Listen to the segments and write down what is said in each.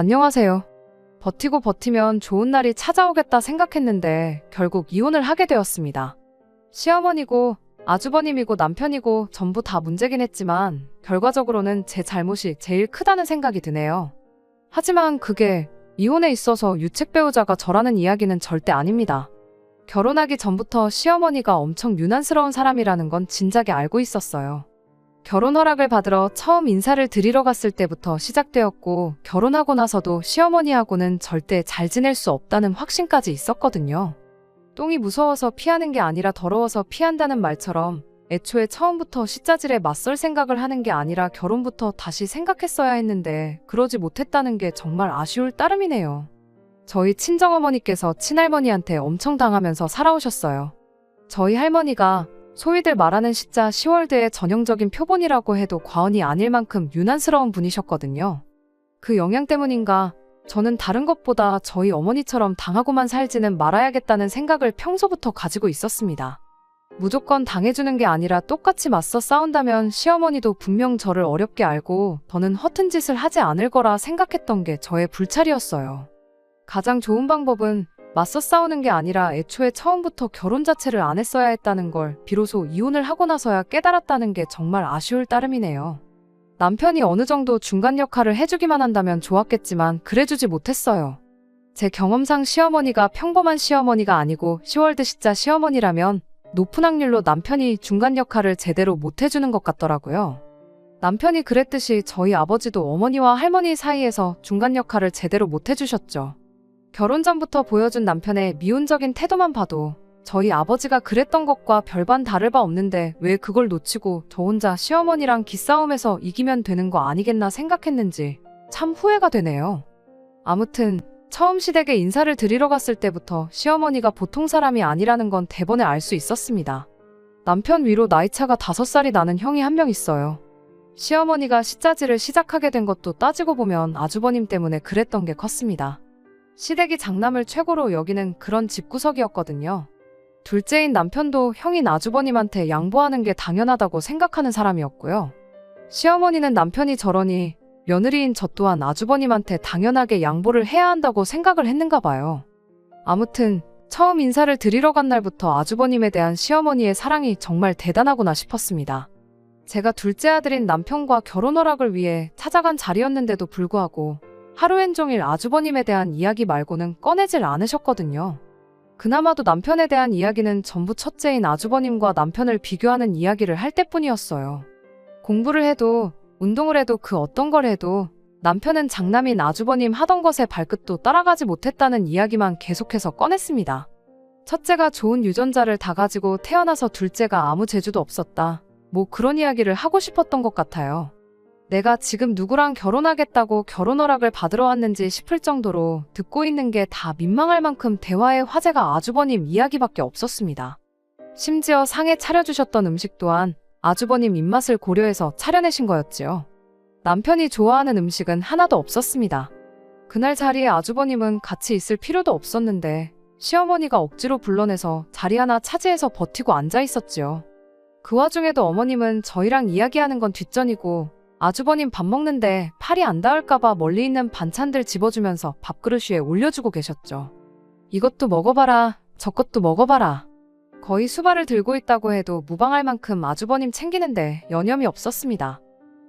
안녕하세요. 버티고 버티면 좋은 날이 찾아오겠다 생각했는데 결국 이혼을 하게 되었습니다. 시어머니고 아주버님이고 남편이고 전부 다 문제긴 했지만 결과적으로는 제 잘못이 제일 크다는 생각이 드네요. 하지만 그게 이혼에 있어서 유책 배우자가 저라는 이야기는 절대 아닙니다. 결혼하기 전부터 시어머니가 엄청 유난스러운 사람이라는 건 진작에 알고 있었어요. 결혼 허락을 받으러 처음 인사를 드리러 갔을 때부터 시작되었고 결혼하고 나서도 시어머니하고는 절대 잘 지낼 수 없다는 확신까지 있었거든요. 똥이 무서워서 피하는 게 아니라 더러워서 피한다는 말처럼 애초에 처음부터 시자질에 맞설 생각을 하는 게 아니라 결혼부터 다시 생각했어야 했는데 그러지 못했다는 게 정말 아쉬울 따름이네요. 저희 친정어머니께서 친할머니한테 엄청 당하면서 살아오셨어요. 저희 할머니가 소위들 말하는 시자 10월드의 전형적인 표본이라고 해도 과언이 아닐 만큼 유난스러운 분이셨거든요. 그 영향 때문인가 저는 다른 것보다 저희 어머니처럼 당하고만 살지는 말아야겠다는 생각을 평소부터 가지고 있었습니다. 무조건 당해주는 게 아니라 똑같이 맞서 싸운다면 시어머니도 분명 저를 어렵게 알고 더는 허튼 짓을 하지 않을 거라 생각했던 게 저의 불찰이었어요. 가장 좋은 방법은 맞서 싸우는 게 아니라 애초에 처음부터 결혼 자체를 안 했어야 했다는 걸 비로소 이혼을 하고 나서야 깨달았다는 게 정말 아쉬울 따름이네요. 남편이 어느 정도 중간 역할을 해주기만 한다면 좋았겠지만 그래주지 못했어요. 제 경험상 시어머니가 평범한 시어머니가 아니고 10월드 시자 시어머니라면 높은 확률로 남편이 중간 역할을 제대로 못해주는 것 같더라고요. 남편이 그랬듯이 저희 아버지도 어머니와 할머니 사이에서 중간 역할을 제대로 못해주셨죠. 결혼 전부터 보여준 남편의 미온적인 태도만 봐도 저희 아버지가 그랬던 것과 별반 다를 바 없는데 왜 그걸 놓치고 저 혼자 시어머니랑 기싸움에서 이기면 되는 거 아니겠나 생각했는지 참 후회가 되네요. 아무튼 처음 시댁에 인사를 드리러 갔을 때부터 시어머니가 보통 사람이 아니라는 건 대번에 알 수 있었습니다. 남편 위로 나이차가 5살이 나는 형이 한 명 있어요. 시어머니가 시자질을 시작하게 된 것도 따지고 보면 아주버님 때문에 그랬던 게 컸습니다. 시댁이 장남을 최고로 여기는 그런 집구석이었거든요. 둘째인 남편도 형인 아주버님한테 양보하는 게 당연하다고 생각하는 사람이었고요. 시어머니는 남편이 저러니 며느리인 저 또한 아주버님한테 당연하게 양보를 해야 한다고 생각을 했는가 봐요. 아무튼 처음 인사를 드리러 간 날부터 아주버님에 대한 시어머니의 사랑이 정말 대단하구나 싶었습니다. 제가 둘째 아들인 남편과 결혼 허락을 위해 찾아간 자리였는데도 불구하고 하루엔 종일 아주버님에 대한 이야기 말고는 꺼내질 않으셨거든요. 그나마도 남편에 대한 이야기는 전부 첫째인 아주버님과 남편을 비교하는 이야기를 할 때뿐이었어요. 공부를 해도 운동을 해도 그 어떤 걸 해도 남편은 장남인 아주버님 하던 것에 발끝도 따라가지 못했다는 이야기만 계속해서 꺼냈습니다. 첫째가 좋은 유전자를 다 가지고 태어나서 둘째가 아무 재주도 없었다. 뭐 그런 이야기를 하고 싶었던 것 같아요. 내가 지금 누구랑 결혼하겠다고 결혼 허락을 받으러 왔는지 싶을 정도로 듣고 있는 게 다 민망할 만큼 대화의 화제가 아주버님 이야기밖에 없었습니다. 심지어 상에 차려주셨던 음식 또한 아주버님 입맛을 고려해서 차려내신 거였지요. 남편이 좋아하는 음식은 하나도 없었습니다. 그날 자리에 아주버님은 같이 있을 필요도 없었는데 시어머니가 억지로 불러내서 자리 하나 차지해서 버티고 앉아 있었지요. 그 와중에도 어머님은 저희랑 이야기하는 건 뒷전이고 아주버님 밥 먹는데 팔이 안 닿을까봐 멀리 있는 반찬들 집어주면서 밥그릇 위에 올려주고 계셨죠. 이것도 먹어봐라, 저것도 먹어봐라. 거의 수발을 들고 있다고 해도 무방할 만큼 아주버님 챙기는데 여념이 없었습니다.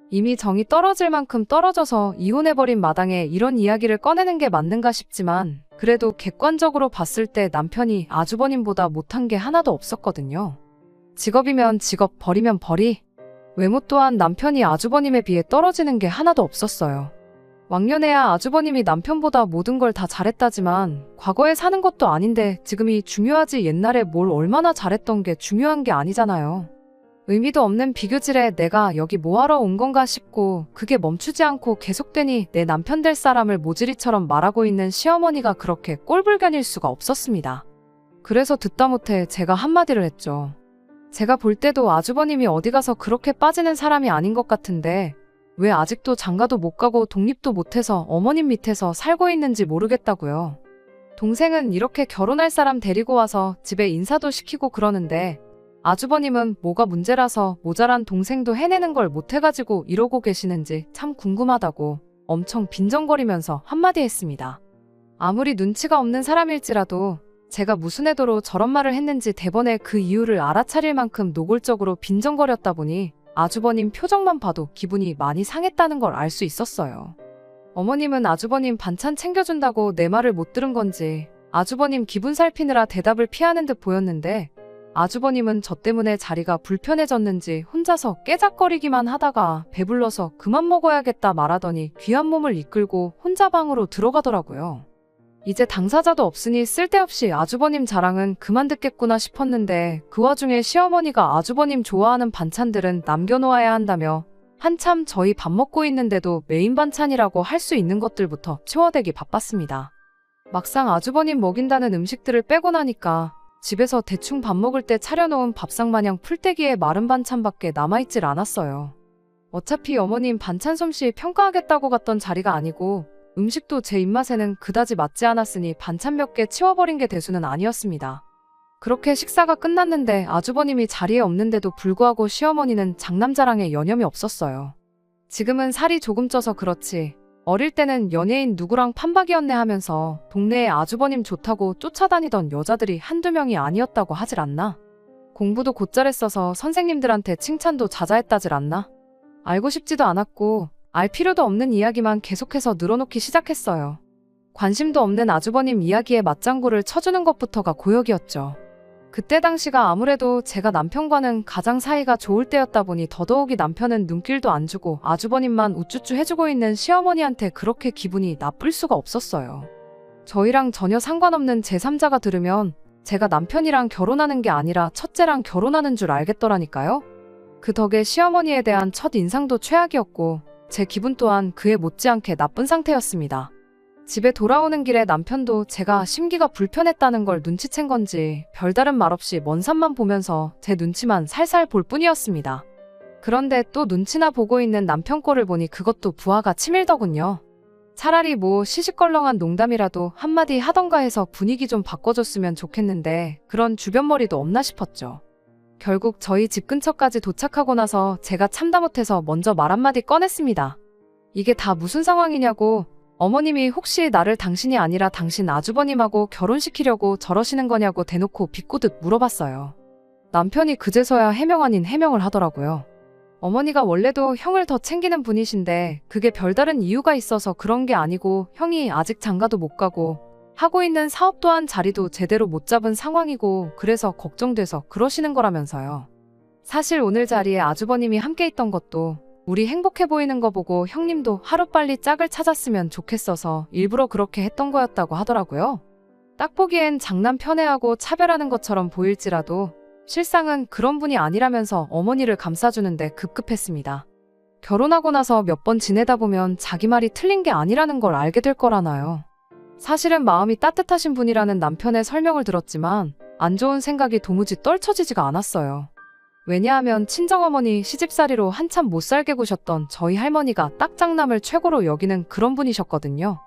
이미 정이 떨어질 만큼 떨어져서 이혼해버린 마당에 이런 이야기를 꺼내는 게 맞는가 싶지만 그래도 객관적으로 봤을 때 남편이 아주버님보다 못한 게 하나도 없었거든요. 직업이면 직업, 벌이면 벌이. 외모 또한 남편이 아주버님에 비해 떨어지는 게 하나도 없었어요. 왕년에야 아주버님이 남편보다 모든 걸 다 잘했다지만 과거에 사는 것도 아닌데 지금이 중요하지 옛날에 뭘 얼마나 잘했던 게 중요한 게 아니잖아요. 의미도 없는 비교질에 내가 여기 뭐하러 온 건가 싶고 그게 멈추지 않고 계속되니 내 남편 될 사람을 모질이처럼 말하고 있는 시어머니가 그렇게 꼴불견일 수가 없었습니다. 그래서 듣다 못해 제가 한마디를 했죠. 제가 볼 때도 아주버님이 어디 가서 그렇게 빠지는 사람이 아닌 것 같은데 왜 아직도 장가도 못 가고 독립도 못해서 어머님 밑에서 살고 있는지 모르겠다고요. 동생은 이렇게 결혼할 사람 데리고 와서 집에 인사도 시키고 그러는데 아주버님은 뭐가 문제라서 모자란 동생도 해내는 걸 못해가지고 이러고 계시는지 참 궁금하다고 엄청 빈정거리면서 한마디 했습니다. 아무리 눈치가 없는 사람일지라도 제가 무슨 의도로 저런 말을 했는지 대번에 그 이유를 알아차릴 만큼 노골적으로 빈정거렸다 보니 아주버님 표정만 봐도 기분이 많이 상했다는 걸 알 수 있었어요. 어머님은 아주버님 반찬 챙겨준다고 내 말을 못 들은 건지 아주버님 기분 살피느라 대답을 피하는 듯 보였는데 아주버님은 저 때문에 자리가 불편해졌는지 혼자서 깨작거리기만 하다가 배불러서 그만 먹어야겠다 말하더니 귀한 몸을 이끌고 혼자 방으로 들어가더라고요. 이제 당사자도 없으니 쓸데없이 아주버님 자랑은 그만 듣겠구나 싶었는데 그 와중에 시어머니가 아주버님 좋아하는 반찬들은 남겨놓아야 한다며 한참 저희 밥 먹고 있는데도 메인 반찬이라고 할 수 있는 것들부터 치워대기 바빴습니다. 막상 아주버님 먹인다는 음식들을 빼고 나니까 집에서 대충 밥 먹을 때 차려놓은 밥상 마냥 풀떼기에 마른 반찬밖에 남아있질 않았어요. 어차피 어머님 반찬 솜씨 평가하겠다고 갔던 자리가 아니고 음식도 제 입맛에는 그다지 맞지 않았으니 반찬 몇 개 치워버린 게 대수는 아니었습니다. 그렇게 식사가 끝났는데 아주버님이 자리에 없는데도 불구하고 시어머니는 장남자랑에 여념이 없었어요. 지금은 살이 조금 쪄서 그렇지 어릴 때는 연예인 누구랑 판박이었네 하면서 동네에 아주버님 좋다고 쫓아다니던 여자들이 한두 명이 아니었다고 하질 않나? 공부도 곧잘 했어서 선생님들한테 칭찬도 자자했다질 않나? 알고 싶지도 않았고 알 필요도 없는 이야기만 계속해서 늘어놓기 시작했어요. 관심도 없는 아주버님 이야기에 맞장구를 쳐주는 것부터가 고역이었죠. 그때 당시가 아무래도 제가 남편과는 가장 사이가 좋을 때였다 보니 더더욱이 남편은 눈길도 안 주고 아주버님만 우쭈쭈 해주고 있는 시어머니한테 그렇게 기분이 나쁠 수가 없었어요. 저희랑 전혀 상관없는 제3자가 들으면 제가 남편이랑 결혼하는 게 아니라 첫째랑 결혼하는 줄 알겠더라니까요. 그 덕에 시어머니에 대한 첫 인상도 최악이었고 제 기분 또한 그에 못지않게 나쁜 상태였습니다. 집에 돌아오는 길에 남편도 제가 심기가 불편했다는 걸 눈치챈 건지 별다른 말 없이 먼 산만 보면서 제 눈치만 살살 볼 뿐이었습니다. 그런데 또 눈치나 보고 있는 남편 꼴을 보니 그것도 부하가 치밀더군요. 차라리 뭐 시시껄렁한 농담이라도 한마디 하던가 해서 분위기 좀 바꿔줬으면 좋겠는데 그런 주변머리도 없나 싶었죠. 결국 저희 집 근처까지 도착하고 나서 제가 참다 못해서 먼저 말 한마디 꺼냈습니다. 이게 다 무슨 상황이냐고. 어머님이 혹시 나를 당신이 아니라 당신 아주버님하고 결혼시키려고 저러시는 거냐고 대놓고 비꼬듯 물어봤어요. 남편이 그제서야 해명 아닌 해명을 하더라고요. 어머니가 원래도 형을 더 챙기는 분이신데 그게 별다른 이유가 있어서 그런 게 아니고 형이 아직 장가도 못 가고 하고 있는 사업 또한 자리도 제대로 못 잡은 상황이고 그래서 걱정돼서 그러시는 거라면서요. 사실 오늘 자리에 아주버님이 함께 있던 것도 우리 행복해 보이는 거 보고 형님도 하루빨리 짝을 찾았으면 좋겠어서 일부러 그렇게 했던 거였다고 하더라고요. 딱 보기엔 장남 편애하고 차별하는 것처럼 보일지라도 실상은 그런 분이 아니라면서 어머니를 감싸주는데 급급했습니다. 결혼하고 나서 몇 번 지내다 보면 자기 말이 틀린 게 아니라는 걸 알게 될 거라나요. 사실은 마음이 따뜻하신 분이라는 남편의 설명을 들었지만 안 좋은 생각이 도무지 떨쳐지지가 않았어요. 왜냐하면 친정어머니 시집살이로 한참 못 살게 구셨던 저희 할머니가 딱 장남을 최고로 여기는 그런 분이셨거든요.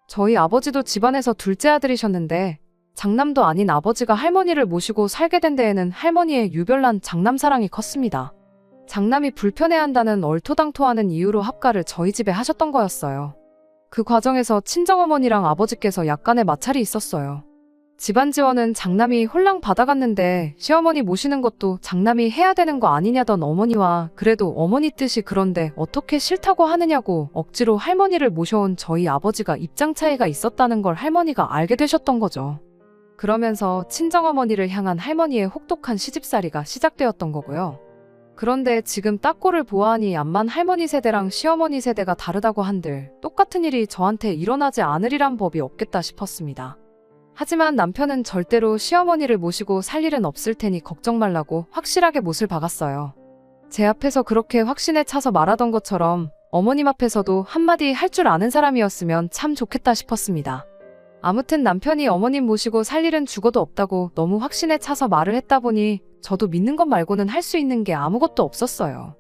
저희 아버지도 집안에서 둘째 아들이셨는데 장남도 아닌 아버지가 할머니를 모시고 살게 된 데에는 할머니의 유별난 장남 사랑이 컸습니다. 장남이 불편해한다는 얼토당토하는 이유로 합가를 저희 집에 하셨던 거였어요. 그 과정에서 친정어머니랑 아버지께서 약간의 마찰이 있었어요. 집안 지원은 장남이 홀랑 받아갔는데 시어머니 모시는 것도 장남이 해야 되는 거 아니냐던 어머니와 그래도 어머니 뜻이 그런데 어떻게 싫다고 하느냐고 억지로 할머니를 모셔온 저희 아버지가 입장 차이가 있었다는 걸 할머니가 알게 되셨던 거죠. 그러면서 친정어머니를 향한 할머니의 혹독한 시집살이가 시작되었던 거고요. 그런데 지금 딱 꼴을 보아하니 암만 할머니 세대랑 시어머니 세대가 다르다고 한들 똑같은 일이 저한테 일어나지 않으리란 법이 없겠다 싶었습니다. 하지만 남편은 절대로 시어머니를 모시고 살 일은 없을 테니 걱정 말라고 확실하게 못을 박았어요. 제 앞에서 그렇게 확신에 차서 말하던 것처럼 어머님 앞에서도 한마디 할 줄 아는 사람이었으면 참 좋겠다 싶었습니다. 아무튼 남편이 어머님 모시고 살 일은 죽어도 없다고 너무 확신에 차서 말을 했다 보니 저도 믿는 것 말고는 할 수 있는 게 아무것도 없었어요.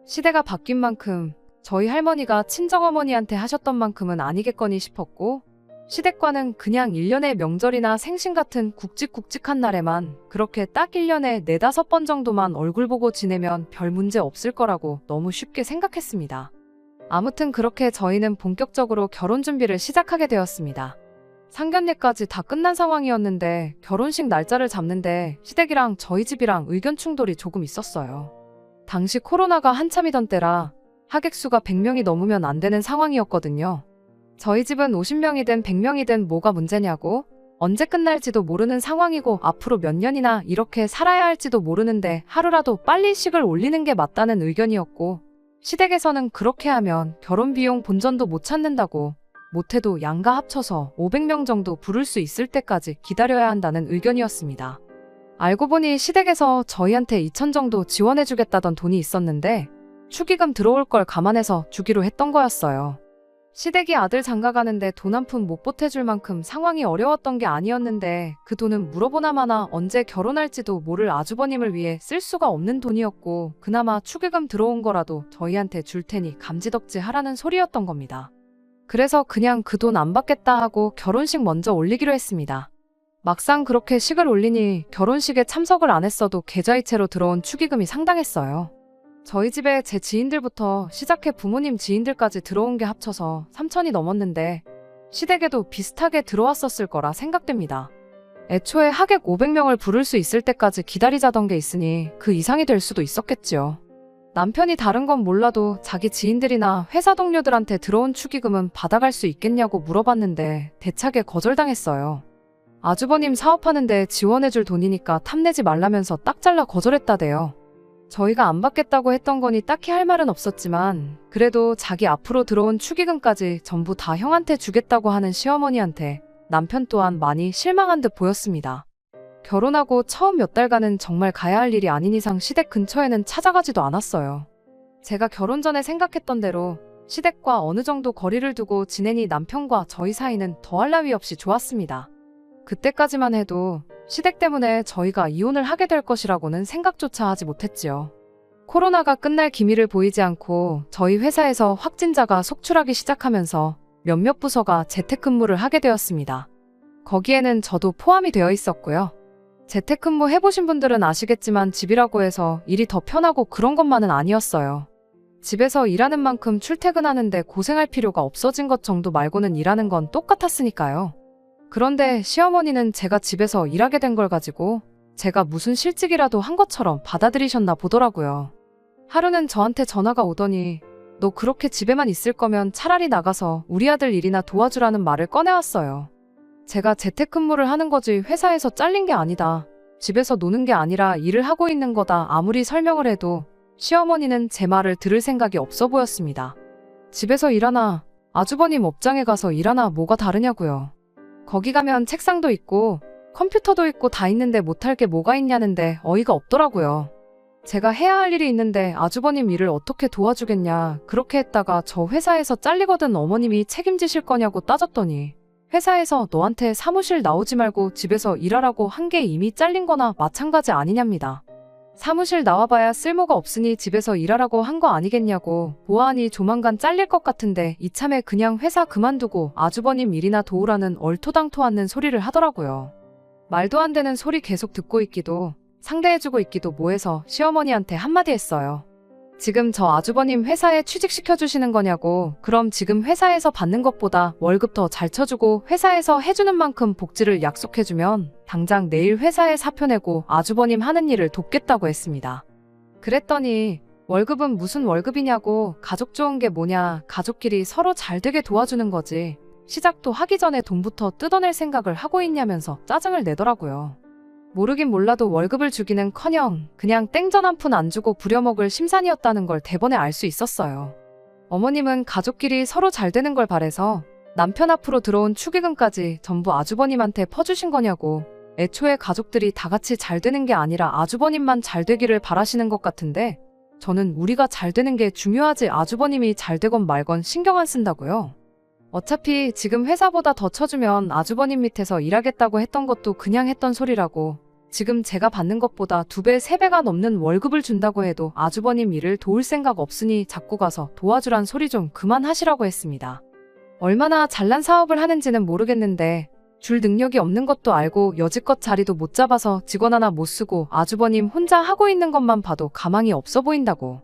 시대가 바뀐 만큼 저희 할머니가 친정어머니한테 하셨던 만큼은 아니겠거니 싶었고 시댁과는 그냥 1년의 명절이나 생신 같은 굵직굵직한 날에만 그렇게 딱 1년에 4-5번 정도만 얼굴 보고 지내면 별 문제 없을 거라고 너무 쉽게 생각했습니다. 아무튼 그렇게 저희는 본격적으로 결혼 준비를 시작하게 되었습니다. 상견례까지 다 끝난 상황이었는데 결혼식 날짜를 잡는데 시댁이랑 저희 집이랑 의견 충돌이 조금 있었어요. 당시 코로나가 한참이던 때라 하객 수가 100명이 넘으면 안 되는 상황이었거든요. 저희 집은 50명이든 100명이든 뭐가 문제냐고, 언제 끝날지도 모르는 상황이고 앞으로 몇 년이나 이렇게 살아야 할지도 모르는데 하루라도 빨리 식을 올리는 게 맞다는 의견이었고, 시댁에서는 그렇게 하면 결혼 비용 본전도 못 찾는다고, 못해도 양가 합쳐서 500명 정도 부를 수 있을 때까지 기다려야 한다는 의견이었습니다. 알고 보니 시댁에서 저희한테 2천 정도 지원해주겠다던 돈이 있었는데 축의금 들어올 걸 감안해서 주기로 했던 거였어요. 시댁이 아들 장가가는데 돈 한 푼 못 보태줄 만큼 상황이 어려웠던 게 아니었는데 그 돈은 물어보나마나 언제 결혼할지도 모를 아주버님을 위해 쓸 수가 없는 돈이었고, 그나마 축의금 들어온 거라도 저희한테 줄 테니 감지덕지 하라는 소리였던 겁니다. 그래서 그냥 그 돈 안 받겠다 하고 결혼식 먼저 올리기로 했습니다. 막상 그렇게 식을 올리니 결혼식에 참석을 안 했어도 계좌이체로 들어온 축의금이 상당했어요. 저희 집에 제 지인들부터 시작해 부모님 지인들까지 들어온 게 합쳐서 3천이 넘었는데 시댁에도 비슷하게 들어왔었을 거라 생각됩니다. 애초에 하객 500명을 부를 수 있을 때까지 기다리자던 게 있으니 그 이상이 될 수도 있었겠지요. 남편이 다른 건 몰라도 자기 지인들이나 회사 동료들한테 들어온 축의금은 받아갈 수 있겠냐고 물어봤는데 대차게 거절당했어요. 아주버님 사업하는데 지원해줄 돈이니까 탐내지 말라면서 딱 잘라 거절했다대요. 저희가 안 받겠다고 했던 거니 딱히 할 말은 없었지만 그래도 자기 앞으로 들어온 축의금까지 전부 다 형한테 주겠다고 하는 시어머니한테 남편 또한 많이 실망한 듯 보였습니다. 결혼하고 처음 몇 달간은 정말 가야 할 일이 아닌 이상 시댁 근처에는 찾아가지도 않았어요. 제가 결혼 전에 생각했던 대로 시댁과 어느 정도 거리를 두고 지내니 남편과 저희 사이는 더할 나위 없이 좋았습니다. 그때까지만 해도 시댁 때문에 저희가 이혼을 하게 될 것이라고는 생각조차 하지 못했지요. 코로나가 끝날 기미를 보이지 않고 저희 회사에서 확진자가 속출하기 시작하면서 몇몇 부서가 재택근무를 하게 되었습니다. 거기에는 저도 포함이 되어 있었고요. 재택근무 해보신 분들은 아시겠지만 집이라고 해서 일이 더 편하고 그런 것만은 아니었어요. 집에서 일하는 만큼 출퇴근하는데 고생할 필요가 없어진 것 정도 말고는 일하는 건 똑같았으니까요. 그런데 시어머니는 제가 집에서 일하게 된 걸 가지고 제가 무슨 실직이라도 한 것처럼 받아들이셨나 보더라고요. 하루는 저한테 전화가 오더니 너 그렇게 집에만 있을 거면 차라리 나가서 우리 아들 일이나 도와주라는 말을 꺼내왔어요. 제가 재택근무를 하는 거지 회사에서 잘린 게 아니다. 집에서 노는 게 아니라 일을 하고 있는 거다. 아무리 설명을 해도 시어머니는 제 말을 들을 생각이 없어 보였습니다. 집에서 일하나 아주버님 업장에 가서 일하나 뭐가 다르냐고요. 거기 가면 책상도 있고 컴퓨터도 있고 다 있는데 못할 게 뭐가 있냐는데 어이가 없더라고요. 제가 해야 할 일이 있는데 아주버님 일을 어떻게 도와주겠냐. 그렇게 했다가 저 회사에서 잘리거든 어머님이 책임지실 거냐고 따졌더니 회사에서 너한테 사무실 나오지 말고 집에서 일하라고 한 게 이미 잘린 거나 마찬가지 아니냐입니다. 사무실 나와봐야 쓸모가 없으니 집에서 일하라고 한 거 아니겠냐고. 보아하니 조만간 잘릴 것 같은데 이참에 그냥 회사 그만두고 아주버님 일이나 도우라는 얼토당토 않는 소리를 하더라고요. 말도 안 되는 소리 계속 듣고 있기도 상대해주고 있기도 뭐해서 시어머니한테 한마디 했어요. 지금 저 아주버님 회사에 취직시켜주시는 거냐고. 그럼 지금 회사에서 받는 것보다 월급 더 잘 쳐주고 회사에서 해주는 만큼 복지를 약속해주면 당장 내일 회사에 사표 내고 아주버님 하는 일을 돕겠다고 했습니다. 그랬더니 월급은 무슨 월급이냐고. 가족 좋은 게 뭐냐. 가족끼리 서로 잘 되게 도와주는 거지. 시작도 하기 전에 돈부터 뜯어낼 생각을 하고 있냐면서 짜증을 내더라고요. 모르긴 몰라도 월급을 주기는커녕 그냥 땡전 한 푼 안 주고 부려먹을 심산이었다는 걸 대번에 알 수 있었어요. 어머님은 가족끼리 서로 잘 되는 걸 바래서 남편 앞으로 들어온 축의금까지 전부 아주버님한테 퍼주신 거냐고. 애초에 가족들이 다 같이 잘 되는 게 아니라 아주버님만 잘 되기를 바라시는 것 같은데 저는 우리가 잘 되는 게 중요하지 아주버님이 잘 되건 말건 신경 안 쓴다고요. 어차피 지금 회사보다 더 쳐주면 아주버님 밑에서 일하겠다고 했던 것도 그냥 했던 소리라고. 지금 제가 받는 것보다 2배, 3배가 넘는 월급을 준다고 해도 아주버님 일을 도울 생각 없으니 자꾸 가서 도와주란 소리 좀 그만하시라고 했습니다. 얼마나 잘난 사업을 하는지는 모르겠는데 줄 능력이 없는 것도 알고 여지껏 자리도 못 잡아서 직원 하나 못 쓰고 아주버님 혼자 하고 있는 것만 봐도 가망이 없어 보인다고.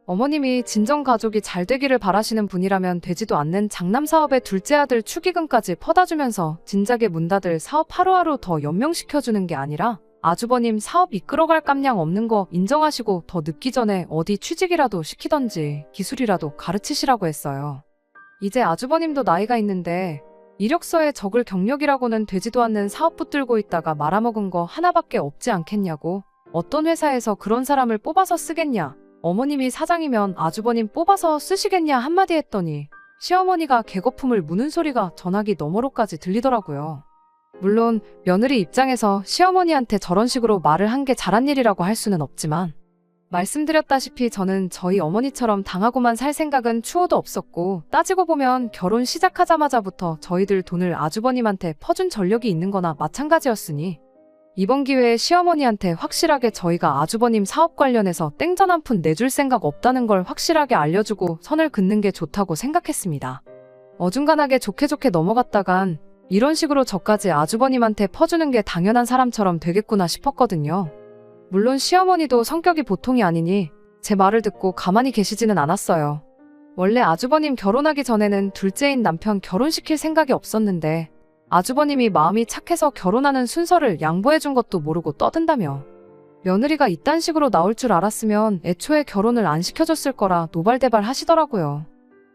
어머님이 진정가족이 잘 되기를 바라시는 분이라면 되지도 않는 장남 사업에 둘째 아들 축의금까지 퍼다 주면서 진작에 문 닫을 사업 하루하루 더 연명시켜주는 게 아니라 아주버님 사업 이끌어갈 깜냥 없는 거 인정하시고 더 늦기 전에 어디 취직이라도 시키던지 기술이라도 가르치시라고 했어요. 이제 아주버님도 나이가 있는데 이력서에 적을 경력이라고는 되지도 않는 사업 붙들고 있다가 말아먹은 거 하나밖에 없지 않겠냐고. 어떤 회사에서 그런 사람을 뽑아서 쓰겠냐. 어머님이 사장이면 아주버님 뽑아서 쓰시겠냐 한마디 했더니 시어머니가 개거품을 무는 소리가 전화기 너머로까지 들리더라고요. 물론 며느리 입장에서 시어머니한테 저런 식으로 말을 한 게 잘한 일이라고 할 수는 없지만 말씀드렸다시피 저는 저희 어머니처럼 당하고만 살 생각은 추호도 없었고 따지고 보면 결혼 시작하자마자부터 저희들 돈을 아주버님한테 퍼준 전력이 있는 거나 마찬가지였으니 이번 기회에 시어머니한테 확실하게 저희가 아주버님 사업 관련해서 땡전 한 푼 내줄 생각 없다는 걸 확실하게 알려주고 선을 긋는 게 좋다고 생각했습니다. 어중간하게 좋게 넘어갔다간 이런 식으로 저까지 아주버님한테 퍼주는 게 당연한 사람처럼 되겠구나 싶었거든요. 물론 시어머니도 성격이 보통이 아니니 제 말을 듣고 가만히 계시지는 않았어요. 원래 아주버님 결혼하기 전에는 둘째인 남편 결혼시킬 생각이 없었는데 아주버님이 마음이 착해서 결혼하는 순서를 양보해준 것도 모르고 떠든다며 며느리가 이딴 식으로 나올 줄 알았으면 애초에 결혼을 안 시켜줬을 거라 노발대발 하시더라고요.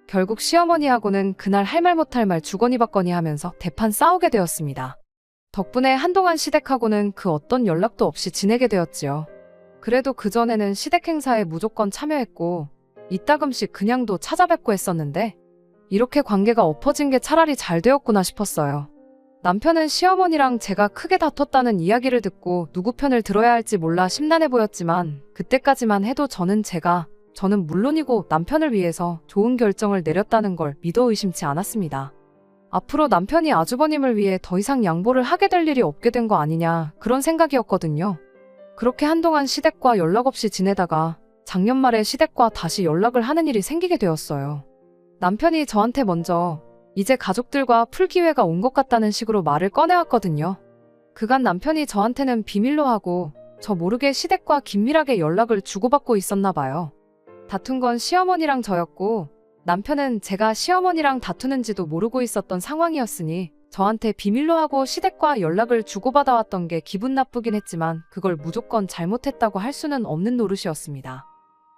결국 시어머니하고는 그날 할 말 못할 말 주거니 받거니 하면서 대판 싸우게 되었습니다. 덕분에 한동안 시댁하고는 그 어떤 연락도 없이 지내게 되었지요. 그래도 그전에는 시댁 행사에 무조건 참여했고 이따금씩 그냥도 찾아뵙고 했었는데 이렇게 관계가 엎어진 게 차라리 잘 되었구나 싶었어요. 남편은 시어머니랑 제가 크게 다퉜다는 이야기를 듣고 누구 편을 들어야 할지 몰라 심란해 보였지만 그때까지만 해도 저는 물론이고 남편을 위해서 좋은 결정을 내렸다는 걸 믿어 의심치 않았습니다. 앞으로 남편이 아주버님을 위해 더 이상 양보를 하게 될 일이 없게 된 거 아니냐 그런 생각이었거든요. 그렇게 한동안 시댁과 연락 없이 지내다가 작년 말에 시댁과 다시 연락을 하는 일이 생기게 되었어요. 남편이 저한테 먼저 이제 가족들과 풀 기회가 온 것 같다는 식으로 말을 꺼내왔거든요. 그간 남편이 저한테는 비밀로 하고 저 모르게 시댁과 긴밀하게 연락을 주고받고 있었나 봐요. 다툰 건 시어머니랑 저였고 남편은 제가 시어머니랑 다투는지도 모르고 있었던 상황이었으니 저한테 비밀로 하고 시댁과 연락을 주고받아왔던 게 기분 나쁘긴 했지만 그걸 무조건 잘못했다고 할 수는 없는 노릇이었습니다.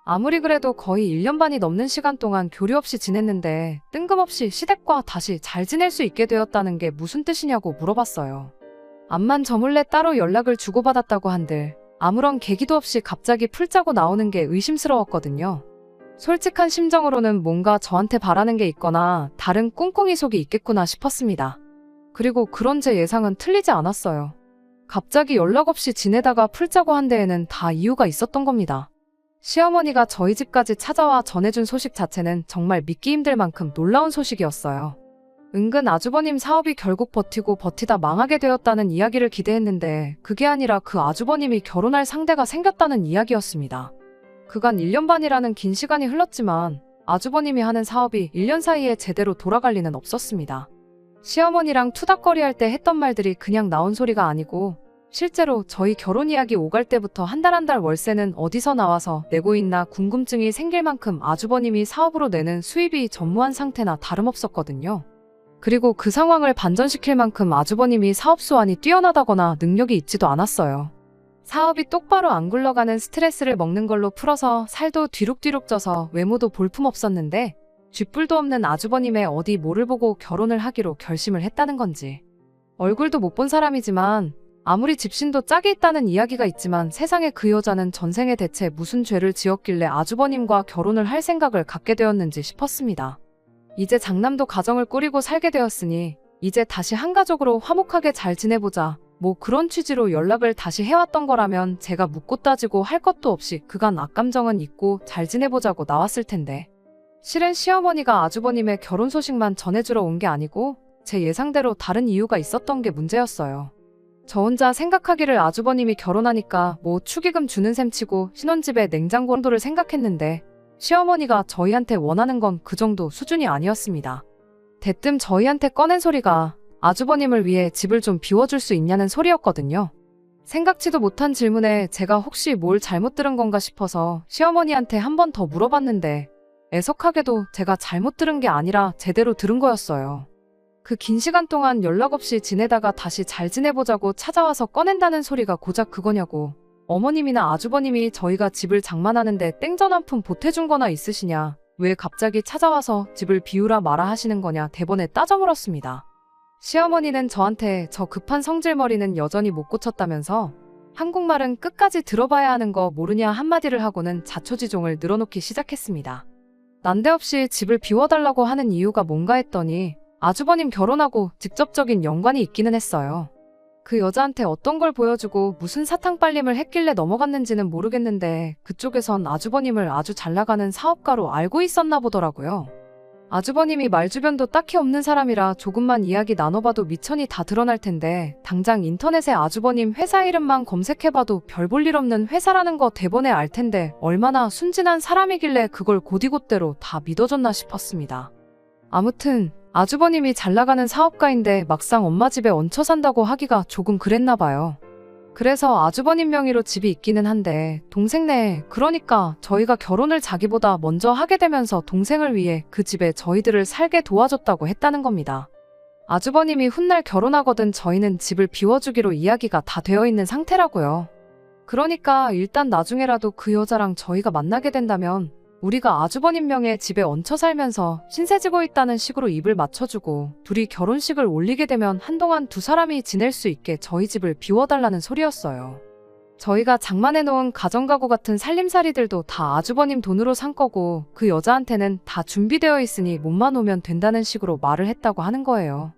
아무리 그래도 거의 1년 반이 넘는 시간 동안 교류 없이 지냈는데 뜬금없이 시댁과 다시 잘 지낼 수 있게 되었다는 게 무슨 뜻이냐고 물어봤어요. 암만 저 몰래 따로 연락을 주고받았다고 한들 아무런 계기도 없이 갑자기 풀자고 나오는 게 의심스러웠거든요. 솔직한 심정으로는 뭔가 저한테 바라는 게 있거나 다른 꿍꿍이 속이 있겠구나 싶었습니다. 그리고 그런 제 예상은 틀리지 않았어요. 갑자기 연락 없이 지내다가 풀자고 한 데에는 다 이유가 있었던 겁니다. 시어머니가 저희 집까지 찾아와 전해준 소식 자체는 정말 믿기 힘들 만큼 놀라운 소식이었어요. 은근 아주버님 사업이 결국 버티고 버티다 망하게 되었다는 이야기를 기대했는데 그게 아니라 그 아주버님이 결혼할 상대가 생겼다는 이야기였습니다. 그간 1년 반이라는 긴 시간이 흘렀지만 아주버님이 하는 사업이 1년 사이에 제대로 돌아갈 리는 없었습니다. 시어머니랑 투닥거리할 때 했던 말들이 그냥 나온 소리가 아니고 실제로 저희 결혼 이야기 오갈 때부터 한 달 한 달 월세는 어디서 나와서 내고 있나 궁금증이 생길 만큼 아주버님이 사업으로 내는 수입이 전무한 상태나 다름없었거든요. 그리고 그 상황을 반전시킬 만큼 아주버님이 사업 수완이 뛰어나다거나 능력이 있지도 않았어요. 사업이 똑바로 안 굴러가는 스트레스를 먹는 걸로 풀어서 살도 뒤룩뒤룩 쪄서 외모도 볼품없었는데 쥐뿔도 없는 아주버님의 어디 뭐를 보고 결혼을 하기로 결심을 했다는 건지. 얼굴도 못 본 사람이지만 아무리 집신도 짝이 있다는 이야기가 있지만 세상에 그 여자는 전생에 대체 무슨 죄를 지었길래 아주버님과 결혼을 할 생각을 갖게 되었는지 싶었습니다. 이제 장남도 가정을 꾸리고 살게 되었으니 이제 다시 한가족으로 화목하게 잘 지내보자. 뭐 그런 취지로 연락을 다시 해왔던 거라면 제가 묻고 따지고 할 것도 없이 그간 악감정은 잊고 잘 지내보자고 나왔을 텐데. 실은 시어머니가 아주버님의 결혼 소식만 전해주러 온 게 아니고 제 예상대로 다른 이유가 있었던 게 문제였어요. 저 혼자 생각하기를 아주버님이 결혼하니까 뭐 축의금 주는 셈 치고 신혼집에 냉장고 온도를 생각했는데 시어머니가 저희한테 원하는 건 그 정도 수준이 아니었습니다. 대뜸 저희한테 꺼낸 소리가 아주버님을 위해 집을 좀 비워줄 수 있냐는 소리였거든요. 생각지도 못한 질문에 제가 혹시 뭘 잘못 들은 건가 싶어서 시어머니한테 한 번 더 물어봤는데 애석하게도 제가 잘못 들은 게 아니라 제대로 들은 거였어요. 그 긴 시간 동안 연락 없이 지내다가 다시 잘 지내보자고 찾아와서 꺼낸다는 소리가 고작 그거냐고. 어머님이나 아주버님이 저희가 집을 장만하는데 땡전 한 푼 보태준 거나 있으시냐, 왜 갑자기 찾아와서 집을 비우라 마라 하시는 거냐 대번에 따져 물었습니다. 시어머니는 저한테 저 급한 성질머리는 여전히 못 고쳤다면서 한국말은 끝까지 들어봐야 하는 거 모르냐 한마디를 하고는 자초지종을 늘어놓기 시작했습니다. 난데없이 집을 비워달라고 하는 이유가 뭔가 했더니 아주버님 결혼하고 직접적인 연관이 있기는 했어요. 그 여자한테 어떤 걸 보여주고 무슨 사탕 빨림을 했길래 넘어갔는지는 모르겠는데 그쪽에선 아주버님을 아주 잘나가는 사업가로 알고 있었나 보더라고요. 아주버님이 말주변도 딱히 없는 사람이라 조금만 이야기 나눠봐도 미천이 다 드러날 텐데 당장 인터넷에 아주버님 회사 이름만 검색해봐도 별 볼 일 없는 회사라는 거 대번에 알 텐데 얼마나 순진한 사람이길래 그걸 곧이곧대로 다 믿어줬나 싶었습니다. 아무튼 아주버님이 잘나가는 사업가인데 막상 엄마 집에 얹혀 산다고 하기가 조금 그랬나 봐요. 그래서 아주버님 명의로 집이 있기는 한데 동생네, 그러니까 저희가 결혼을 자기보다 먼저 하게 되면서 동생을 위해 그 집에 저희들을 살게 도와줬다고 했다는 겁니다. 아주버님이 훗날 결혼하거든 저희는 집을 비워주기로 이야기가 다 되어 있는 상태라고요. 그러니까 일단 나중에라도 그 여자랑 저희가 만나게 된다면 우리가 아주버님 명의 집에 얹혀 살면서 신세지고 있다는 식으로 입을 맞춰주고 둘이 결혼식을 올리게 되면 한동안 두 사람이 지낼 수 있게 저희 집을 비워달라는 소리였어요. 저희가 장만해놓은 가정가구 같은 살림살이들도 다 아주버님 돈으로 산 거고 그 여자한테는 다 준비되어 있으니 몸만 오면 된다는 식으로 말을 했다고 하는 거예요.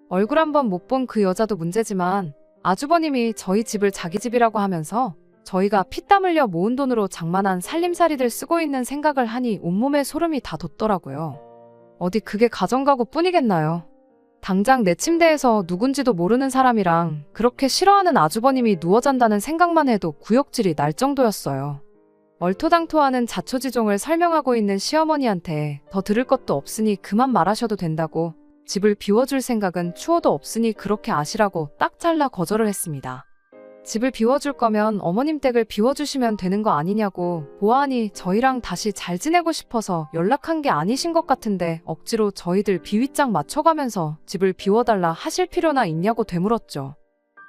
얼굴 한번 못 본 그 여자도 문제지만 아주버님이 저희 집을 자기 집이라고 하면서 저희가 피땀 흘려 모은 돈으로 장만한 살림살이들 쓰고 있는 생각을 하니 온몸에 소름이 다 돋더라고요. 어디 그게 가정가구 뿐이겠나요? 당장 내 침대에서 누군지도 모르는 사람이랑 그렇게 싫어하는 아주버님이 누워 잔다는 생각만 해도 구역질이 날 정도였어요. 얼토당토하는 자초지종을 설명하고 있는 시어머니한테 더 들을 것도 없으니 그만 말하셔도 된다고, 집을 비워줄 생각은 추호도 없으니 그렇게 아시라고 딱 잘라 거절을 했습니다. 집을 비워줄 거면 어머님 댁을 비워주시면 되는 거 아니냐고 보아하니 저희랑 다시 잘 지내고 싶어서 연락한 게 아니신 것 같은데 억지로 저희들 비위짝 맞춰가면서 집을 비워달라 하실 필요나 있냐고 되물었죠.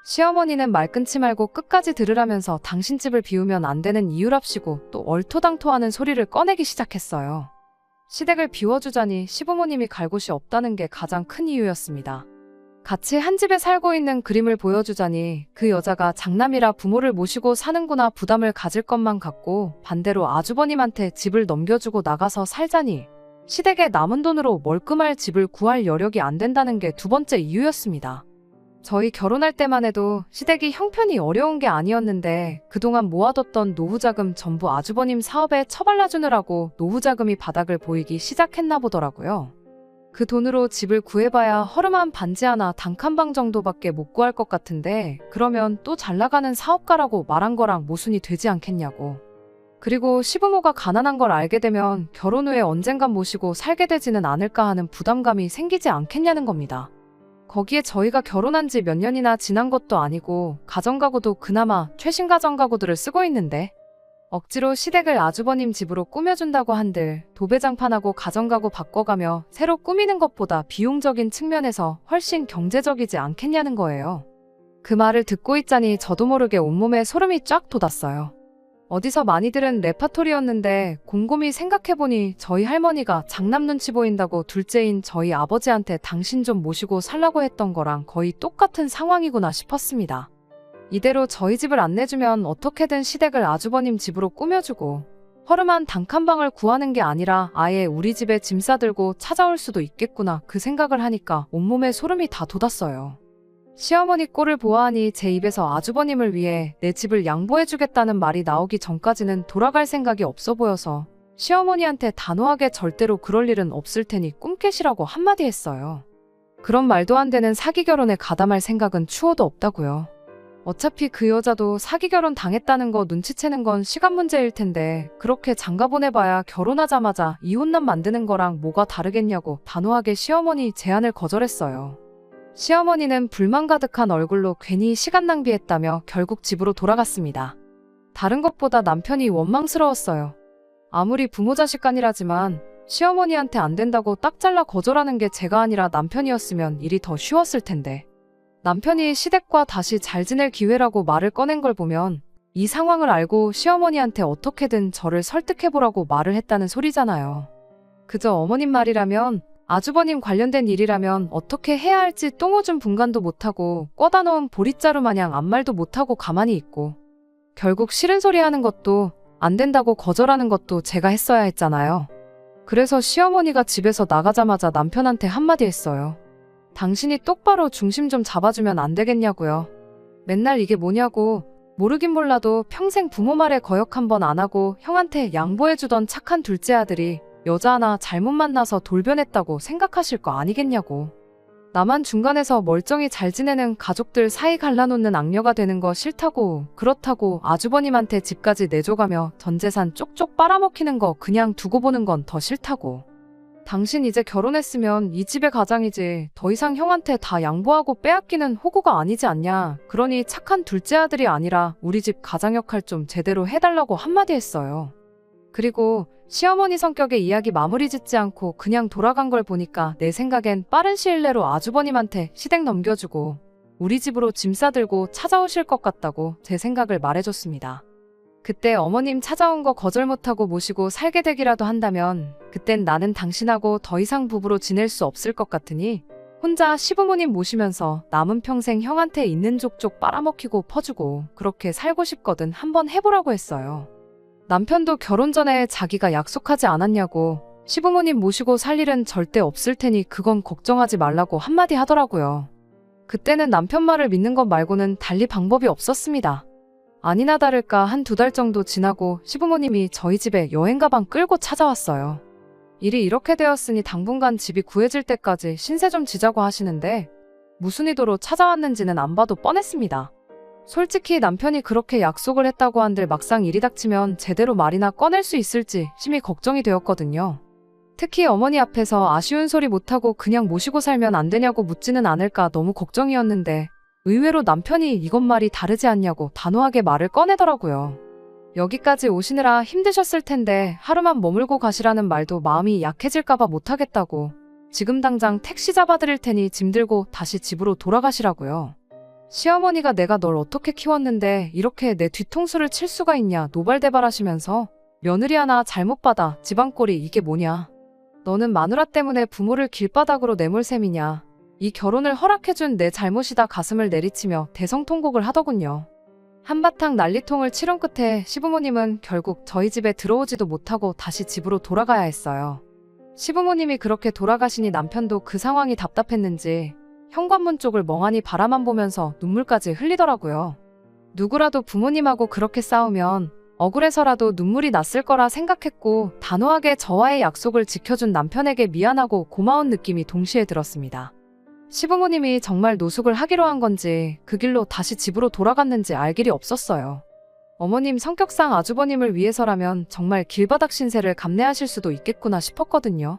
시어머니는 말 끊지 말고 끝까지 들으라면서 당신 집을 비우면 안 되는 이유랍시고 또 얼토당토하는 소리를 꺼내기 시작했어요. 시댁을 비워주자니 시부모님이 갈 곳이 없다는 게 가장 큰 이유였습니다. 같이 한 집에 살고 있는 그림을 보여주자니 그 여자가 장남이라 부모를 모시고 사는구나 부담을 가질 것만 같고 반대로 아주버님한테 집을 넘겨주고 나가서 살자니 시댁에 남은 돈으로 멀끔할 집을 구할 여력이 안 된다는 게 두 번째 이유였습니다. 저희 결혼할 때만 해도 시댁이 형편이 어려운 게 아니었는데 그동안 모아뒀던 노후자금 전부 아주버님 사업에 처발라주느라고 노후자금이 바닥을 보이기 시작했나 보더라고요. 그 돈으로 집을 구해봐야 허름한 반지 하나 단칸방 정도밖에 못 구할 것 같은데 그러면 또 잘나가는 사업가라고 말한 거랑 모순이 되지 않겠냐고. 그리고 시부모가 가난한 걸 알게 되면 결혼 후에 언젠간 모시고 살게 되지는 않을까 하는 부담감이 생기지 않겠냐는 겁니다. 거기에 저희가 결혼한 지 몇 년이나 지난 것도 아니고 가정가구도 그나마 최신 가정가구들을 쓰고 있는데 억지로 시댁을 아주버님 집으로 꾸며준다고 한들 도배장판하고 가정가구 바꿔가며 새로 꾸미는 것보다 비용적인 측면에서 훨씬 경제적이지 않겠냐는 거예요. 그 말을 듣고 있자니 저도 모르게 온몸에 소름이 쫙 돋았어요. 어디서 많이 들은 레파토리였는데 곰곰이 생각해보니 저희 할머니가 장남 눈치 보인다고 둘째인 저희 아버지한테 당신 좀 모시고 살라고 했던 거랑 거의 똑같은 상황이구나 싶었습니다. 이대로 저희 집을 안 내주면 어떻게든 시댁을 아주버님 집으로 꾸며주고 허름한 단칸방을 구하는 게 아니라 아예 우리 집에 짐 싸들고 찾아올 수도 있겠구나 그 생각을 하니까 온몸에 소름이 다 돋았어요. 시어머니 꼴을 보아하니 제 입에서 아주버님을 위해 내 집을 양보해주겠다는 말이 나오기 전까지는 돌아갈 생각이 없어 보여서 시어머니한테 단호하게 절대로 그럴 일은 없을 테니 꿈깨시라고 한마디 했어요. 그런 말도 안 되는 사기 결혼에 가담할 생각은 추호도 없다고요. 어차피 그 여자도 사기 결혼 당했다는 거 눈치채는 건 시간 문제일 텐데 그렇게 장가 보내봐야 결혼하자마자 이혼남 만드는 거랑 뭐가 다르겠냐고 단호하게 시어머니 제안을 거절했어요. 시어머니는 불만 가득한 얼굴로 괜히 시간 낭비했다며 결국 집으로 돌아갔습니다. 다른 것보다 남편이 원망스러웠어요. 아무리 부모 자식 간이라지만 시어머니한테 안 된다고 딱 잘라 거절하는 게 제가 아니라 남편이었으면 일이 더 쉬웠을 텐데. 남편이 시댁과 다시 잘 지낼 기회라고 말을 꺼낸 걸 보면 이 상황을 알고 시어머니한테 어떻게든 저를 설득해보라고 말을 했다는 소리잖아요. 그저 어머님 말이라면, 아주버님 관련된 일이라면 어떻게 해야 할지 똥오줌 분간도 못하고 꿔다 놓은 보릿자루 마냥 아무 말도 못하고 가만히 있고, 결국 싫은 소리 하는 것도 안 된다고 거절하는 것도 제가 했어야 했잖아요. 그래서 시어머니가 집에서 나가자마자 남편한테 한마디 했어요. 당신이 똑바로 중심 좀 잡아주면 안 되겠냐고요. 맨날 이게 뭐냐고. 모르긴 몰라도 평생 부모 말에 거역 한번 안 하고 형한테 양보해주던 착한 둘째 아들이 여자 하나 잘못 만나서 돌변했다고 생각하실 거 아니겠냐고. 나만 중간에서 멀쩡히 잘 지내는 가족들 사이 갈라놓는 악녀가 되는 거 싫다고. 그렇다고 아주버님한테 집까지 내줘가며 전 재산 쪽쪽 빨아먹히는 거 그냥 두고 보는 건 더 싫다고. 당신 이제 결혼했으면 이 집의 가장이지 더 이상 형한테 다 양보하고 빼앗기는 호구가 아니지 않냐. 그러니 착한 둘째 아들이 아니라 우리 집 가장 역할 좀 제대로 해달라고 한마디 했어요. 그리고 시어머니 성격의 이야기 마무리 짓지 않고 그냥 돌아간 걸 보니까 내 생각엔 빠른 시일 내로 아주버님한테 시댁 넘겨주고 우리 집으로 짐 싸들고 찾아오실 것 같다고 제 생각을 말해줬습니다. 그때 어머님 찾아온 거 거절 못하고 모시고 살게 되기라도 한다면 그땐 나는 당신하고 더 이상 부부로 지낼 수 없을 것 같으니 혼자 시부모님 모시면서 남은 평생 형한테 있는 족족 빨아먹히고 퍼주고 그렇게 살고 싶거든 한번 해보라고 했어요. 남편도 결혼 전에 자기가 약속하지 않았냐고 시부모님 모시고 살 일은 절대 없을 테니 그건 걱정하지 말라고 한마디 하더라고요. 그때는 남편 말을 믿는 것 말고는 달리 방법이 없었습니다. 아니나 다를까 한 2달 정도 지나고 시부모님이 저희 집에 여행 가방 끌고 찾아왔어요. 일이 이렇게 되었으니 당분간 집이 구해질 때까지 신세 좀 지자고 하시는데 무슨 의도로 찾아왔는지는 안 봐도 뻔했습니다. 솔직히 남편이 그렇게 약속을 했다고 한들 막상 일이 닥치면 제대로 말이나 꺼낼 수 있을지 심히 걱정이 되었거든요. 특히 어머니 앞에서 아쉬운 소리 못하고 그냥 모시고 살면 안 되냐고 묻지는 않을까 너무 걱정이었는데 의외로 남편이 이것 말이 다르지 않냐고 단호하게 말을 꺼내더라고요. 여기까지 오시느라 힘드셨을 텐데 하루만 머물고 가시라는 말도 마음이 약해질까봐 못하겠다고 지금 당장 택시 잡아드릴 테니 짐 들고 다시 집으로 돌아가시라고요. 시어머니가 내가 널 어떻게 키웠는데 이렇게 내 뒤통수를 칠 수가 있냐 노발대발하시면서 며느리 하나 잘못 받아 집안꼴이 이게 뭐냐. 너는 마누라 때문에 부모를 길바닥으로 내몰 셈이냐. 이 결혼을 허락해준 내 잘못이다 가슴을 내리치며 대성통곡을 하더군요. 한바탕 난리통을 치른 끝에 시부모님은 결국 저희 집에 들어오지도 못하고 다시 집으로 돌아가야 했어요. 시부모님이 그렇게 돌아가시니 남편도 그 상황이 답답했는지 현관문 쪽을 멍하니 바라만 보면서 눈물까지 흘리더라고요. 누구라도 부모님하고 그렇게 싸우면 억울해서라도 눈물이 났을 거라 생각했고 단호하게 저와의 약속을 지켜준 남편에게 미안하고 고마운 느낌이 동시에 들었습니다. 시부모님이 정말 노숙을 하기로 한 건지 그 길로 다시 집으로 돌아갔는지 알 길이 없었어요. 어머님 성격상 아주버님을 위해서라면 정말 길바닥 신세를 감내하실 수도 있겠구나 싶었거든요.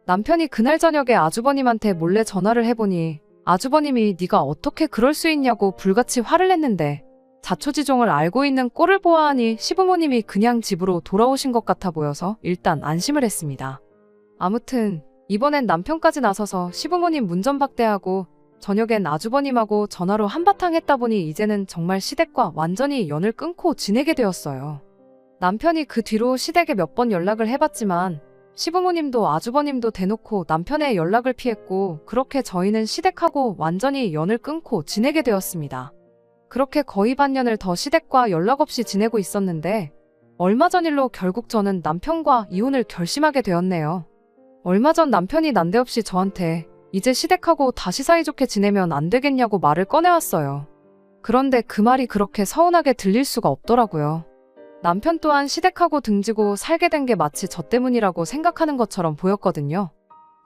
남편이 그날 저녁에 아주버님한테 몰래 전화를 해보니 아주버님이 네가 어떻게 그럴 수 있냐고 불같이 화를 냈는데 자초지종을 알고 있는 꼴을 보아하니 시부모님이 그냥 집으로 돌아오신 것 같아 보여서 일단 안심을 했습니다. 아무튼 이번엔 남편까지 나서서 시부모님 문전박대하고 저녁엔 아주버님하고 전화로 한바탕 했다 보니 이제는 정말 시댁과 완전히 연을 끊고 지내게 되었어요. 남편이 그 뒤로 시댁에 몇 번 연락을 해봤지만 시부모님도 아주버님도 대놓고 남편의 연락을 피했고 그렇게 저희는 시댁하고 완전히 연을 끊고 지내게 되었습니다. 그렇게 거의 반년을 더 시댁과 연락 없이 지내고 있었는데 얼마 전 일로 결국 저는 남편과 이혼을 결심하게 되었네요. 얼마 전 남편이 난데없이 저한테 이제 시댁하고 다시 사이좋게 지내면 안 되겠냐고 말을 꺼내왔어요. 그런데 그 말이 그렇게 서운하게 들릴 수가 없더라고요. 남편 또한 시댁하고 등지고 살게 된 게 마치 저 때문이라고 생각하는 것처럼 보였거든요.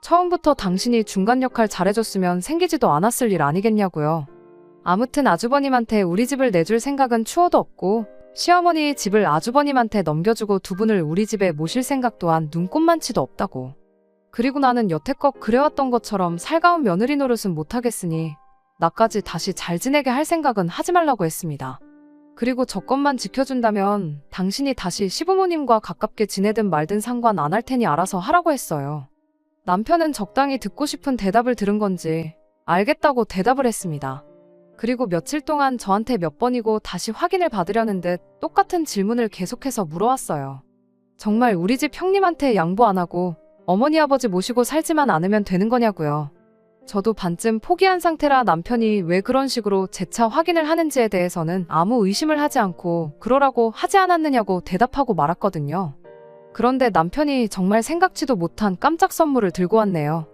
처음부터 당신이 중간 역할 잘해줬으면 생기지도 않았을 일 아니겠냐고요. 아무튼 아주버님한테 우리 집을 내줄 생각은 추호도 없고 시어머니 집을 아주버님한테 넘겨주고 두 분을 우리 집에 모실 생각 또한 눈꼽만치도 없다고. 그리고 나는 여태껏 그래왔던 것처럼 살가운 며느리 노릇은 못하겠으니 나까지 다시 잘 지내게 할 생각은 하지 말라고 했습니다. 그리고 저 것만 지켜준다면 당신이 다시 시부모님과 가깝게 지내든 말든 상관 안 할 테니 알아서 하라고 했어요. 남편은 적당히 듣고 싶은 대답을 들은 건지 알겠다고 대답을 했습니다. 그리고 며칠 동안 저한테 몇 번이고 다시 확인을 받으려는 듯 똑같은 질문을 계속해서 물어왔어요. 정말 우리 집 형님한테 양보 안 하고 어머니 아버지 모시고 살지만 않으면 되는 거냐고요. 저도 반쯤 포기한 상태라 남편이 왜 그런 식으로 재차 확인을 하는지에 대해서는 아무 의심을 하지 않고 그러라고 하지 않았느냐고 대답하고 말았거든요. 그런데 남편이 정말 생각지도 못한 깜짝 선물을 들고 왔네요.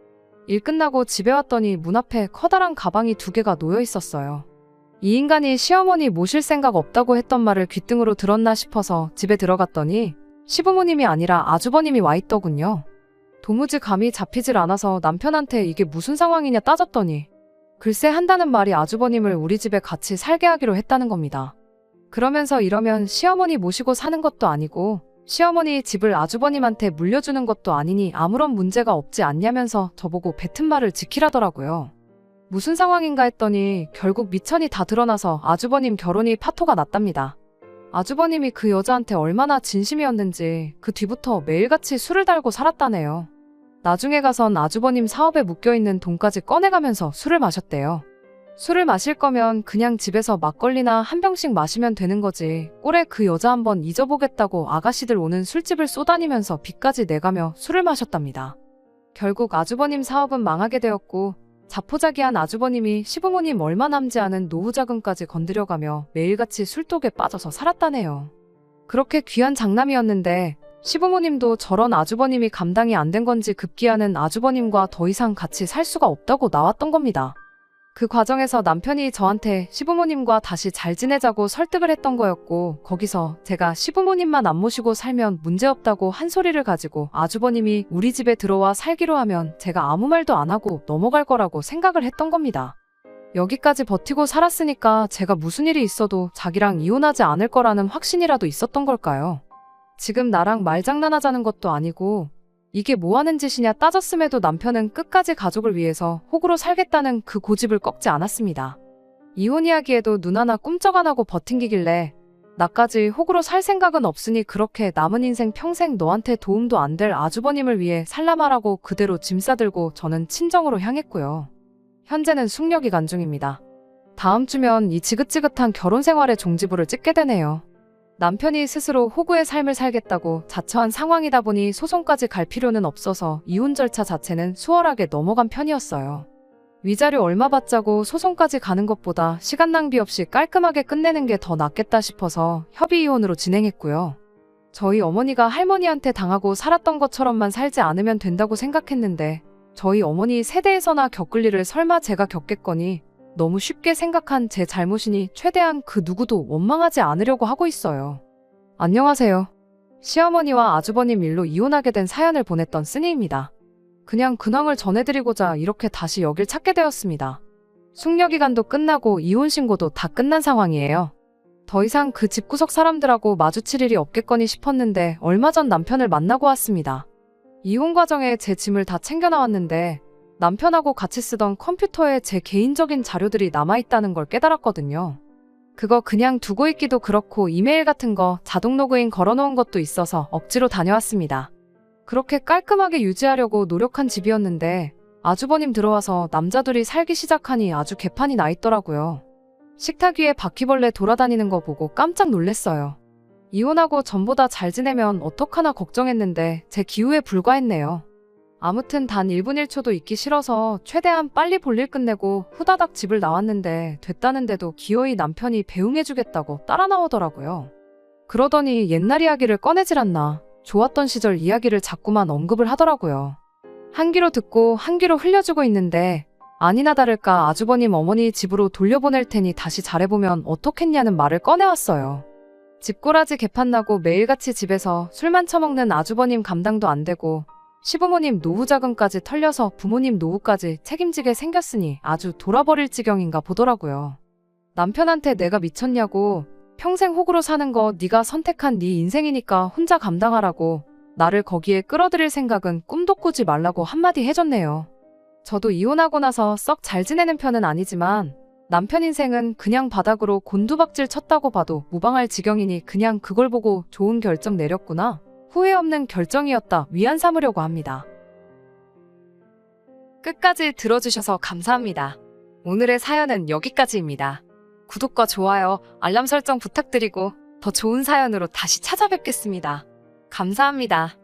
일 끝나고 집에 왔더니 문 앞에 커다란 가방이 2개가 놓여 있었어요. 이 인간이 시어머니 모실 생각 없다고 했던 말을 귓등으로 들었나 싶어서 집에 들어갔더니 시부모님이 아니라 아주버님이 와 있더군요. 도무지 감이 잡히질 않아서 남편한테 이게 무슨 상황이냐 따졌더니 글쎄 한다는 말이 아주버님을 우리 집에 같이 살게 하기로 했다는 겁니다. 그러면서 이러면 시어머니 모시고 사는 것도 아니고 시어머니 집을 아주버님한테 물려주는 것도 아니니 아무런 문제가 없지 않냐면서 저보고 뱉은 말을 지키라더라고요. 무슨 상황인가 했더니 결국 미천이 다 드러나서 아주버님 결혼이 파토가 났답니다. 아주버님이 그 여자한테 얼마나 진심이었는지 그 뒤부터 매일같이 술을 달고 살았다네요. 나중에 가선 아주버님 사업에 묶여있는 돈까지 꺼내가면서 술을 마셨대요. 술을 마실 거면 그냥 집에서 막걸리나 한 병씩 마시면 되는 거지. 꼴에 그 여자 한번 잊어보겠다고 아가씨들 오는 술집을 쏘다니면서 빚까지 내가며 술을 마셨답니다. 결국 아주버님 사업은 망하게 되었고 자포자기한 아주버님이 시부모님 얼마 남지 않은 노후 자금까지 건드려가며 매일같이 술독에 빠져서 살았다네요. 그렇게 귀한 장남이었는데 시부모님도 저런 아주버님이 감당이 안 된 건지 급기야는 아주버님과 더 이상 같이 살 수가 없다고 나왔던 겁니다. 그 과정에서 남편이 저한테 시부모님과 다시 잘 지내자고 설득을 했던 거였고 거기서 제가 시부모님만 안 모시고 살면 문제없다고 한 소리를 가지고 아주버님이 우리 집에 들어와 살기로 하면 제가 아무 말도 안 하고 넘어갈 거라고 생각을 했던 겁니다. 여기까지 버티고 살았으니까 제가 무슨 일이 있어도 자기랑 이혼하지 않을 거라는 확신이라도 있었던 걸까요? 지금 나랑 말장난하자는 것도 아니고 이게 뭐 하는 짓이냐 따졌음에도 남편은 끝까지 가족을 위해서 호구로 살겠다는 그 고집을 꺾지 않았습니다. 이혼 이야기에도 눈 하나 꿈쩍 안 하고 버팅기길래 나까지 호구로 살 생각은 없으니 그렇게 남은 인생 평생 너한테 도움도 안 될 아주버님을 위해 살라마라고 그대로 짐 싸들고 저는 친정으로 향했고요. 현재는 숙녀 기간 중입니다. 다음 주면 이 지긋지긋한 결혼 생활의 종지부를 찍게 되네요. 남편이 스스로 호구의 삶을 살겠다고 자처한 상황이다 보니 소송까지 갈 필요는 없어서 이혼 절차 자체는 수월하게 넘어간 편이었어요. 위자료 얼마 받자고 소송까지 가는 것보다 시간 낭비 없이 깔끔하게 끝내는 게 더 낫겠다 싶어서 협의 이혼으로 진행했고요. 저희 어머니가 할머니한테 당하고 살았던 것처럼만 살지 않으면 된다고 생각했는데 저희 어머니 세대에서나 겪을 일을 설마 제가 겪겠거니 너무 쉽게 생각한 제 잘못이니 최대한 그 누구도 원망하지 않으려고 하고 있어요. 안녕하세요. 시어머니와 아주버님 일로 이혼하게 된 사연을 보냈던 쓰니입니다. 그냥 근황을 전해드리고자 이렇게 다시 여길 찾게 되었습니다. 숙려기간도 끝나고 이혼 신고도 다 끝난 상황이에요. 더 이상 그 집구석 사람들하고 마주칠 일이 없겠거니 싶었는데 얼마 전 남편을 만나고 왔습니다. 이혼 과정에 제 짐을 다 챙겨 나왔는데 남편하고 같이 쓰던 컴퓨터에 제 개인적인 자료들이 남아있다는 걸 깨달았거든요. 그거 그냥 두고 있기도 그렇고 이메일 같은 거 자동 로그인 걸어놓은 것도 있어서 억지로 다녀왔습니다. 그렇게 깔끔하게 유지하려고 노력한 집이었는데 아주버님 들어와서 남자들이 살기 시작하니 아주 개판이 나 있더라고요. 식탁 위에 바퀴벌레 돌아다니는 거 보고 깜짝 놀랐어요. 이혼하고 전보다 잘 지내면 어떡하나 걱정했는데 제 기우에 불과했네요. 아무튼 단 1분 1초도 있기 싫어서 최대한 빨리 볼일 끝내고 후다닥 집을 나왔는데 됐다는데도 기어이 남편이 배웅해주겠다고 따라 나오더라고요. 그러더니 옛날 이야기를 꺼내질 않나 좋았던 시절 이야기를 자꾸만 언급을 하더라고요. 한 귀로 듣고 한 귀로 흘려주고 있는데 아니나 다를까 아주버님 어머니 집으로 돌려보낼 테니 다시 잘해보면 어떻겠냐는 말을 꺼내왔어요. 집꼬라지 개판나고 매일같이 집에서 술만 처먹는 아주버님 감당도 안 되고 시부모님 노후 자금까지 털려서 부모님 노후까지 책임지게 생겼으니 아주 돌아버릴 지경인가 보더라고요. 남편한테 내가 미쳤냐고 평생 호구로 사는 거 네가 선택한 네 인생이니까 혼자 감당하라고 나를 거기에 끌어들일 생각은 꿈도 꾸지 말라고 한마디 해줬네요. 저도 이혼하고 나서 썩 잘 지내는 편은 아니지만 남편 인생은 그냥 바닥으로 곤두박질 쳤다고 봐도 무방할 지경이니 그냥 그걸 보고 좋은 결정 내렸구나. 후회 없는 결정이었다 위안 삼으려고 합니다. 끝까지 들어주셔서 감사합니다. 오늘의 사연은 여기까지입니다. 구독과 좋아요, 알람 설정 부탁드리고 더 좋은 사연으로 다시 찾아뵙겠습니다. 감사합니다.